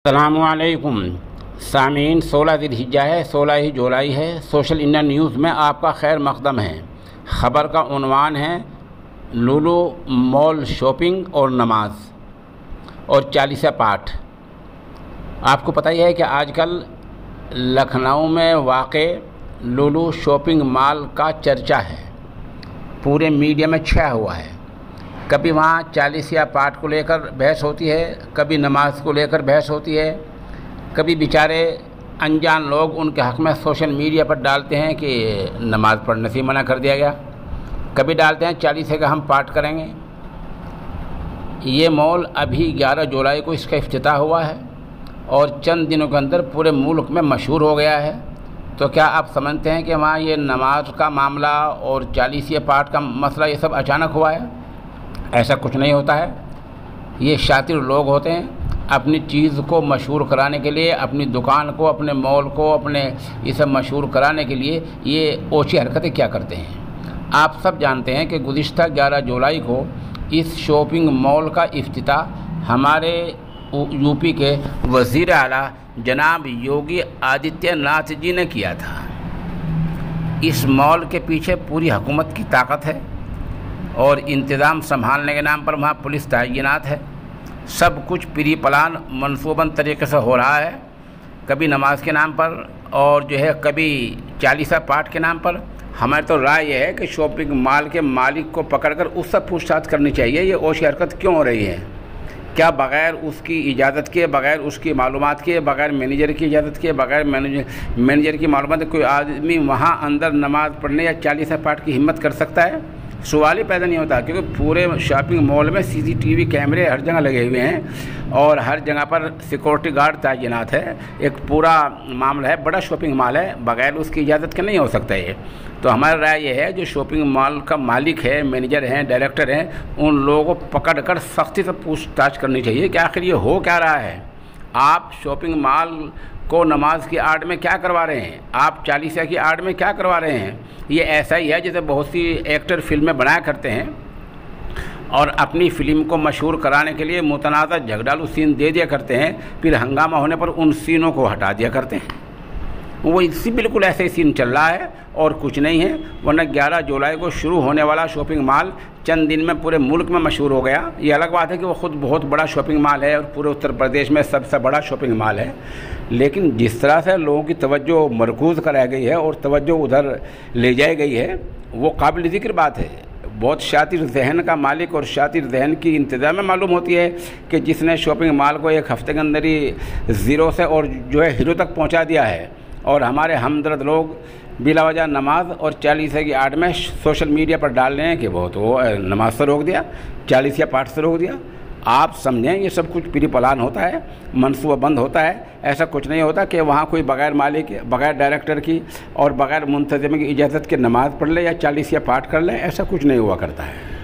अस्सलामुअलैकुम सामीन। 16 ज़िलहिज्जा है, 16 ही जुलाई है। सोशल इंडिया न्यूज़ में आपका खैर मकदम है। ख़बर का उन्वान है लुलु मॉल शॉपिंग और नमाज और 40 पाठ। आपको पता ही है कि आजकल लखनऊ में वाक़े लुलु शॉपिंग मॉल का चर्चा है, पूरे मीडिया में छाया हुआ है। कभी वहाँ 40 पाठ को लेकर बहस होती है, कभी नमाज को लेकर बहस होती है, कभी बेचारे अनजान लोग उनके हक़ में सोशल मीडिया पर डालते हैं कि नमाज़ पढ़ने से मना कर दिया गया, कभी डालते हैं 40 का हम पाठ करेंगे। ये मॉल अभी 11 जुलाई को इसका इफ्तिताह हुआ है और चंद दिनों के अंदर पूरे मुल्क में मशहूर हो गया है। तो क्या आप समझते हैं कि वहाँ ये नमाज का मामला और 40 पाठ का मसला ये सब अचानक हुआ है? ऐसा कुछ नहीं होता है। ये शातिर लोग होते हैं, अपनी चीज़ को मशहूर कराने के लिए, अपनी दुकान को, अपने मॉल को, अपने ये सब मशहूर कराने के लिए ये ओछी हरकतें क्या करते हैं। आप सब जानते हैं कि गुज़िश्ता 11 जुलाई को इस शॉपिंग मॉल का इफ्तिताह हमारे यूपी के वज़ीर आला जनाब योगी आदित्यनाथ जी ने किया था। इस मॉल के पीछे पूरी हुकूमत की ताकत है और इंतज़ाम संभालने के नाम पर वहाँ पुलिस तैनात है। सब कुछ प्री प्लान मनसूबन तरीके से हो रहा है, कभी नमाज के नाम पर और जो है कभी 40 पाठ के नाम पर। हमारी तो राय यह है कि शॉपिंग मॉल के मालिक को पकड़कर उससे पूछताछ करनी चाहिए, ये ओछी हरकत क्यों हो रही है। क्या बग़ैर उसकी इजाज़त के, बग़ैर उसकी मालूमात के, बग़ैर मैनेजर की इजाज़त के, बग़ैर मैनेजर की मालूमात कोई आदमी वहाँ अंदर नमाज़ पढ़ने या 40 पाठ की हिम्मत कर सकता है? सवाल ही पैदा नहीं होता, क्योंकि पूरे शॉपिंग मॉल में CCTV कैमरे हर जगह लगे हुए हैं और हर जगह पर सिक्योरिटी गार्ड तैनात है। एक पूरा मामला है, बड़ा शॉपिंग मॉल है, बग़ैर उसकी इजाज़त के नहीं हो सकता ये। तो हमारी राय ये है जो शॉपिंग मॉल का मालिक है, मैनेजर हैं, डायरेक्टर हैं, उन लोगों को पकड़ कर सख्ती से पूछताछ करनी चाहिए कि आखिर ये हो क्या रहा है। आप शॉपिंग मॉल को नमाज की आड़ में क्या करवा रहे हैं, आप 40 की आड़ में क्या करवा रहे हैं। ये ऐसा ही है जैसे बहुत सी एक्टर फिल्में बनाया करते हैं और अपनी फ़िल्म को मशहूर कराने के लिए मुतनाज़ा झगड़ालू सीन दे दिया करते हैं, फिर हंगामा होने पर उन सीनों को हटा दिया करते हैं। वो इसी बिल्कुल ऐसे ही सीन चल रहा है और कुछ नहीं है। वरना 11 जुलाई को शुरू होने वाला शॉपिंग मॉल चंद दिन में पूरे मुल्क में मशहूर हो गया। ये अलग बात है कि वो ख़ुद बहुत बड़ा शॉपिंग मॉल है और पूरे उत्तर प्रदेश में सबसे बड़ा शॉपिंग मॉल है, लेकिन जिस तरह से लोगों की तवज्जो मरकूज़ कराई गई है और तवज्जो उधर ले जाई गई है, वो काबिल ज़िक्र बात है। बहुत शातिर जहन का मालिक और शातिर जहन की इंतज़ाम में मालूम होती है कि जिसने शॉपिंग मॉल को एक हफ़्ते के अंदर ही ज़ीरो से और जो है हीरो तक पहुँचा दिया है। और हमारे हमदर्द लोग बिलावजह नमाज और 40 की आड़ में सोशल मीडिया पर डाल रहे हैं कि बहुत वो नमाज से रोक दिया, 40 पाठ से रोक दिया। आप समझें ये सब कुछ प्री प्लान होता है, मनसूबा बंद होता है। ऐसा कुछ नहीं होता कि वहाँ कोई बग़ैर मालिक, बग़ैर डायरेक्टर की और बग़ैर मुंतज़िम की इजाज़त के नमाज़ पढ़ ले या 40 पाठ कर ले, ऐसा कुछ नहीं हुआ करता है।